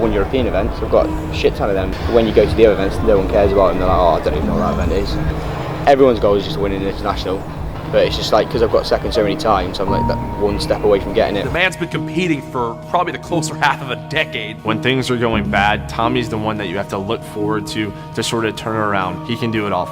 won European events. I've got a shit ton of them. But when you go to the other events, no one cares about them. They're like, oh, I don't even know what that event is. Everyone's goal is just to win an international. But it's just like, because I've got second so many times, I'm like that one step away from getting it. The man's been competing for probably the closer half of a decade. When things are going bad, Tommy's the one that you have to look forward to sort of turn it around. He can do it all.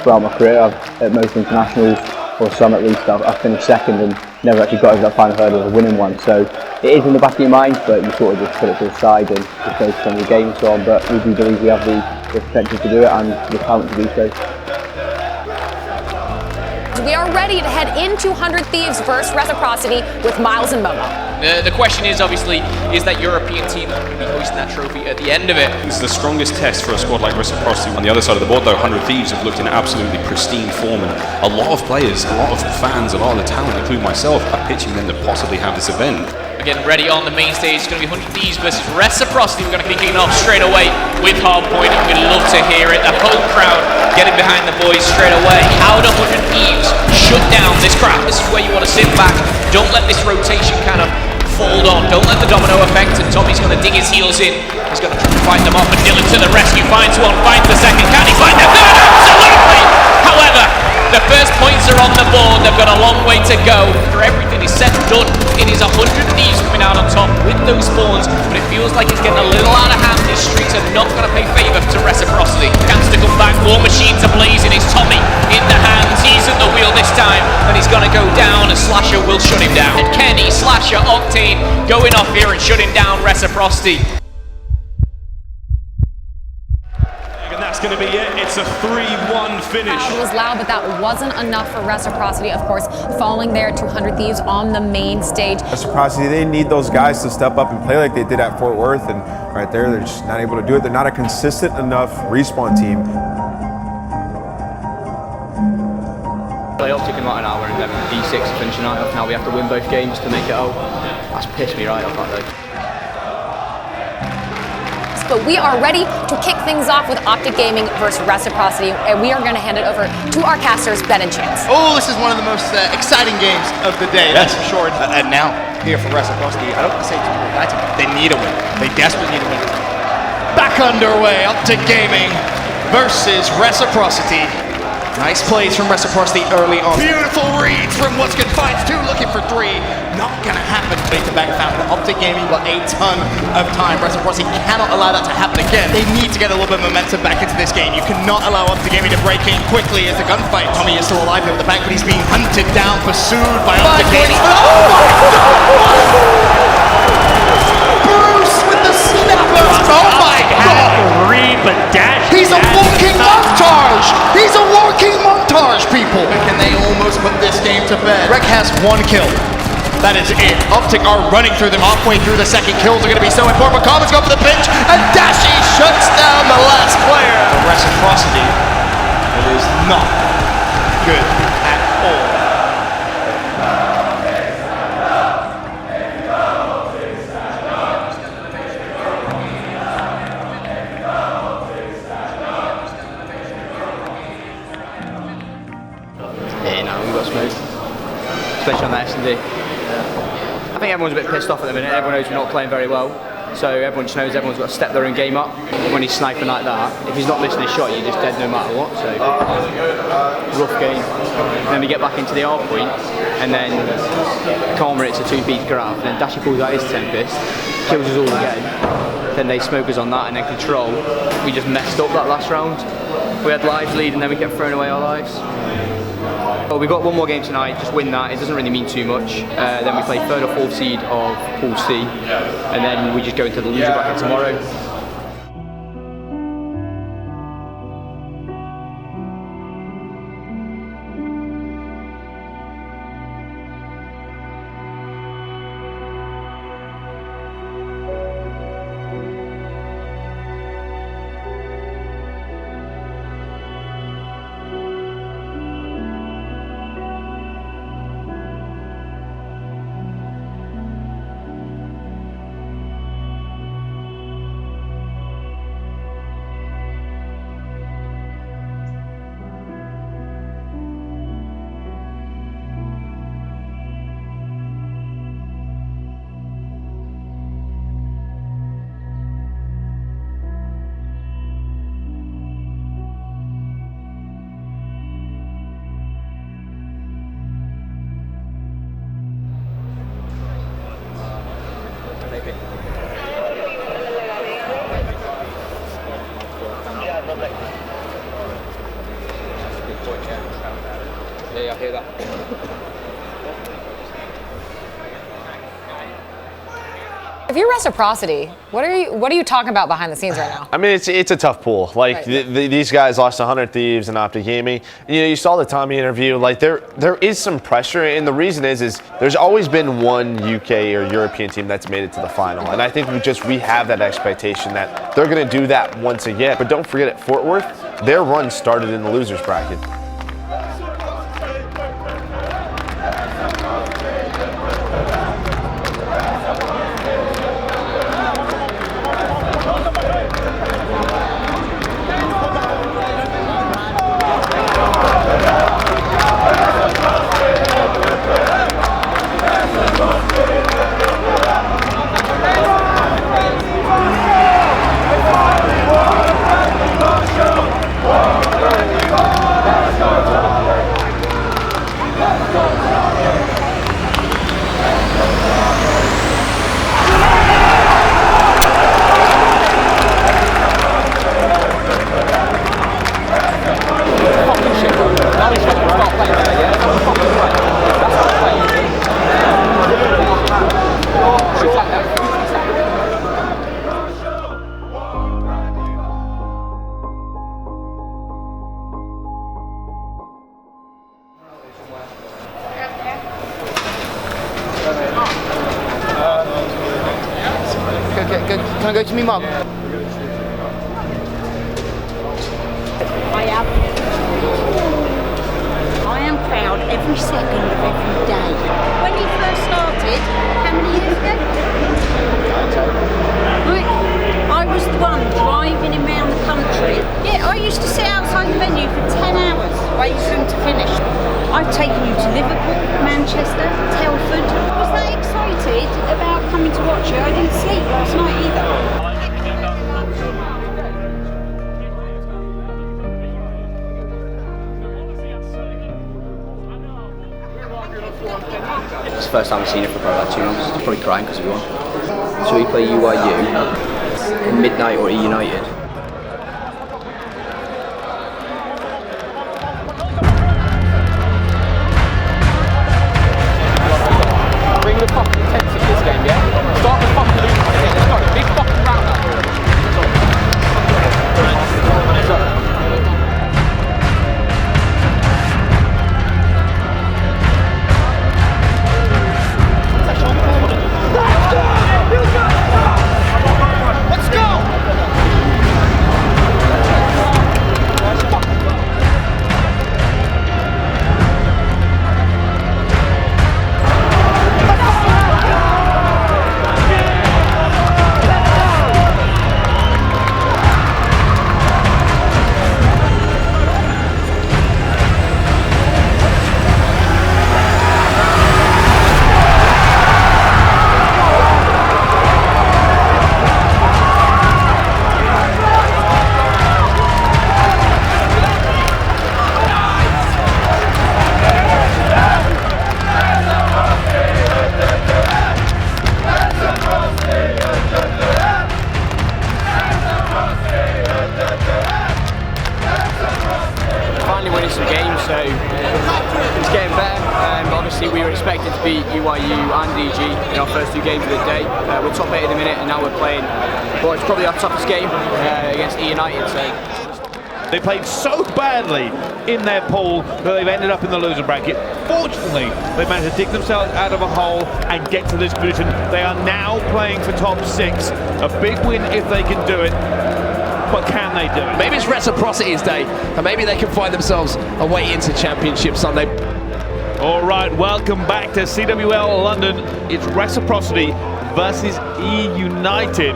Throughout my career, at most internationals, or some at least, I've finished second and never actually got over that final hurdle of winning one. So it is in the back of your mind, but you sort of just put it to the side and just focus on your game and so on. But we do believe we have the potential to do it and the talent to do so. We are ready to head into 100 Thieves versus Reciprocity with Miles and Momo. The question is, obviously, is that European team going to be hoisting that trophy at the end of it? This is the strongest test for a squad like Reciprocity. On the other side of the board, though, 100 Thieves have looked in absolutely pristine form, and a lot of players, a lot of fans, a lot of the talent, including myself, are pitching them to possibly have this event. Again, ready on the main stage. It's going to be 100 Thieves versus Reciprocity. We're going to be kicking off straight away with Hardpoint, and we'd love to hear it. The whole crowd getting behind the boys straight away. How do 100 Thieves shut down this crowd? This is where you want to sit back. Don't let this rotation kind of fold on. Don't let the domino effect, and Tommy's going to dig his heels in. He's going to try to fight them off, and Dylan to the rescue. Finds one, finds the second. Can he find the third? Absolutely! However, the first points are on the board. They've got a long way to go. After everything is said and done, it is 100 Thieves coming out on top with those spawns, but it feels like it's getting a little out of hand. These streaks are not going to pay favour to Reciprocity. Chance to come back. War machines are blazing. It's Tommey in the hands. He's at the wheel this time, and he's going to go down, and Slasher will shut him down. And Kenny, Slasher, Octane going off here and shutting down Reciprocity. And that's going to be it. It's a 3-1 finish. It was loud, but that wasn't enough for Reciprocity, of course, falling there to 100 Thieves on the main stage. Reciprocity, they need those guys to step up and play like they did at Fort Worth, and right there, they're just not able to do it. They're not a consistent enough respawn team. Play Optic in like an hour and then D6 to finish the night off. Now we have to win both games to make it out. That's pissed me right off, that though. But we are ready to kick things off with Optic Gaming versus Reciprocity, and we are going to hand it over to our casters, Ben and Chance. Oh, this is one of the most exciting games of the day, that's for sure. And now, here for Reciprocity, I don't want to say too much. They need a win. They desperately need a win. Back underway, Optic Gaming versus Reciprocity. Nice plays from Reciprocity early on. Beautiful reads from what's good. Finds two, looking for three. Not gonna happen. Back-to-back foul. Optic Gaming got a ton of time. Reciprocity cannot allow that to happen again. They need to get a little bit of momentum back into this game. You cannot allow Optic Gaming to break in quickly as the gunfight. Tommey is still alive here with the back, but he's being hunted down, pursued by Optic Gaming. Oh my God! Bruce with the snapper. Oh my God! Read, but dash. He's a walking montage! He's a walking montage, people! Can they almost put this game to bed? Rec has one kill. That is it. Optic are running through them halfway through the second. Kills are going to be so important. McCormick's going for the pinch, and Dashi shuts down the last player. Reciprocity, it is not good at all. Especially on that S&D. I think everyone's a bit pissed off at the minute. Everyone knows we're not playing very well, so everyone just knows everyone's got to step their own game up. When he's sniping like that, if he's not missing his shot, you're just dead no matter what. So rough game. And then we get back into the hard point, and then Karma hits a 2-piece grab, and then Dashi pulls out his Tempest, kills us all again. Then they smoke us on that, and then Control. We just messed up that last round. We had lives lead, and then we kept throwing away our lives. Well, we've got one more game tonight, just win that, it doesn't really mean too much. Then we play 3rd or 4th seed of Pool C, and then we just go into the loser bracket tomorrow. Yeah, I hear that. If you're Reciprocity, what are you talking about behind the scenes right now? I mean, it's a tough pool. Like Right. these guys lost 100 Thieves and Optic Gaming. You know, you saw the Tommey interview. Like there is some pressure, and the reason is there's always been one UK or European team that's made it to the final, and I think we have that expectation that they're going to do that once again. But don't forget, at Fort Worth, their run started in the losers bracket. Can I go to me mum? I am proud every second of every day. When you first started, how many years ago? Right, I was the one driving him around the country. Yeah, I used to sit outside the venue for 10 hours waiting for him to finish. I've taken you to Liverpool, Manchester, Telford. Was that excited about coming to watch you? I didn't sleep last night either. It's the first time I've seen it for probably like 2 months. I'm probably crying because we won. So we play UYU, Midnight or E United. Bring the fucking intensity to this game, yeah? Start the fucking loop. Let's go. Big fucking round up. Let's go! so it's getting better. Obviously we were expected to beat UYU and DG in our first two games of the day. We're top 8 at the minute and now we're playing, well, it's probably our toughest game against E United. So they played so badly in their pool that they've ended up in the loser bracket. Fortunately, they managed to dig themselves out of a hole and get to this position. They are now playing for top 6. A big win if they can do it. But can they do it? Maybe it's Reciprocity's day, and maybe they can find themselves a way into Championship Sunday. All right, welcome back to Cwl London. It's Reciprocity versus E United.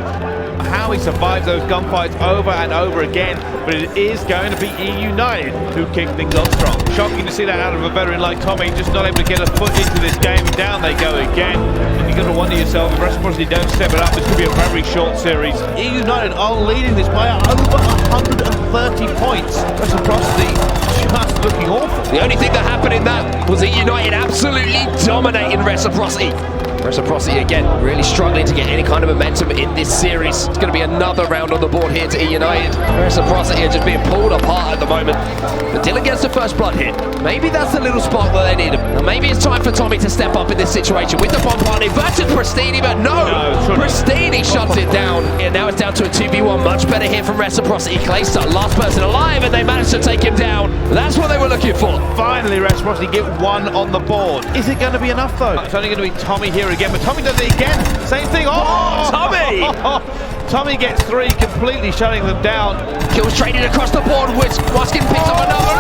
How he survives those gunfights over and over again, but it is going to be E United who kick things off strong. Shocking to see that out of a veteran like Tommey, just not able to get a foot into this game. Down they go again. And you've got to wonder yourself, if Reciprocity don't step it up, this could be a very short series. E United are leading this by over 130 points. Reciprocity just looking awful. The only thing that happened in that was E United absolutely dominating Reciprocity. Reciprocity again, really struggling to get any kind of momentum in this series. It's going to be another round on the board here to E United. Reciprocity are just being pulled apart at the moment. But Dylan gets the first blood hit. Maybe that's the little spark that they need. And maybe it's time for Tommey to step up in this situation with the bomb party versus Pristini, but no Pristini shuts it down. And now it's down to a 2v1. Much better here from Reciprocity. Claystar, last person alive, and they managed to take him down. That's what they were looking for. Finally, Reciprocity get one on the board. Is it going to be enough though? It's only going to be Tommey here again, but Tommey does it again. Same thing. Oh, Tommey! Tommey gets 3, completely shutting them down. Kills traded across the board. Waskin picks up another.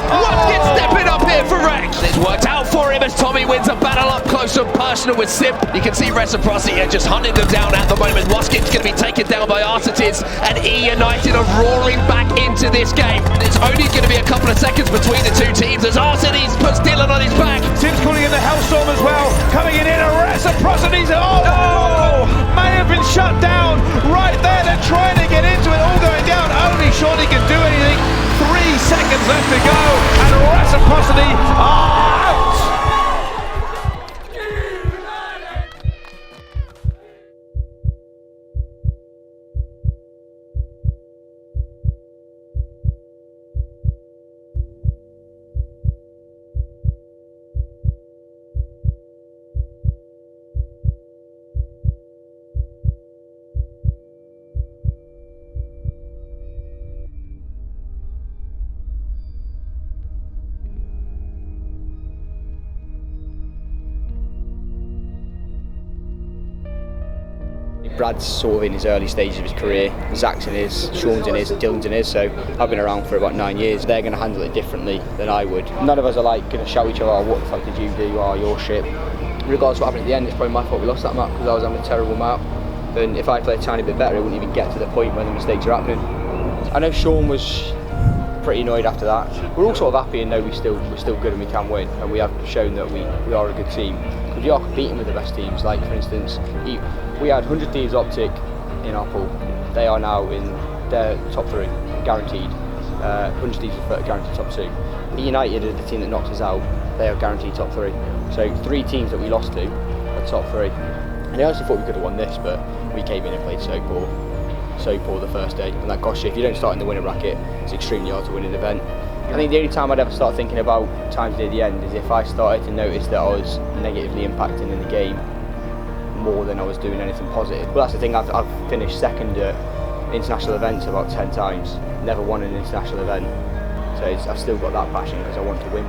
Waskin stepping up here for Rex. It's worked out for him as Tommey wins a battle up close and personal with Simp. You can see Reciprocity just hunting them down at the moment. Waskin's going to be taken down by Arcetids, and E United are roaring back into this game. It's only going to be a couple of seconds between the two teams as Arcetids puts Dylan on his back. Simp's calling in the Hellstorm as well. Coming in a Reciprocity's. Oh no! May have been shut down right there. They're trying to get into it, all going down. Only Shorty can do anything. 3 seconds left to go, and Reciprocity are out! Brad's sort of in his early stages of his career, Zach's in his, Sean's in his, Dylan's in his, so I've been around for about 9 years. They're going to handle it differently than I would. None of us are like going to shout each other, oh, what the fuck did you do, oh, your shit. Regardless of what happened at the end, it's probably my fault we lost that map because I was having a terrible map. And if I played a tiny bit better, it wouldn't even get to the point where the mistakes are happening. I know Sean was pretty annoyed after that. We're all sort of happy and know we're still good and we can win, and we have shown that we are a good team. Because we are competing with the best teams. Like for instance, we had 100 Thieves Optic in our pool. They are now in their top 3, guaranteed. 100 Thieves are guaranteed top 2. The United are the team that knocked us out. They are guaranteed top 3. So 3 teams that we lost to are top 3. And I honestly thought we could have won this, but we came in and played so poor the first day. And that costs you. If you don't start in the winner bracket, it's extremely hard to win an event. I think the only time I'd ever start thinking about times near the end is if I started to notice that I was negatively impacting in the game more than I was doing anything positive. But that's the thing, I've finished second at international events about 10 times, never won an international event. So I've still got that passion because I want to win.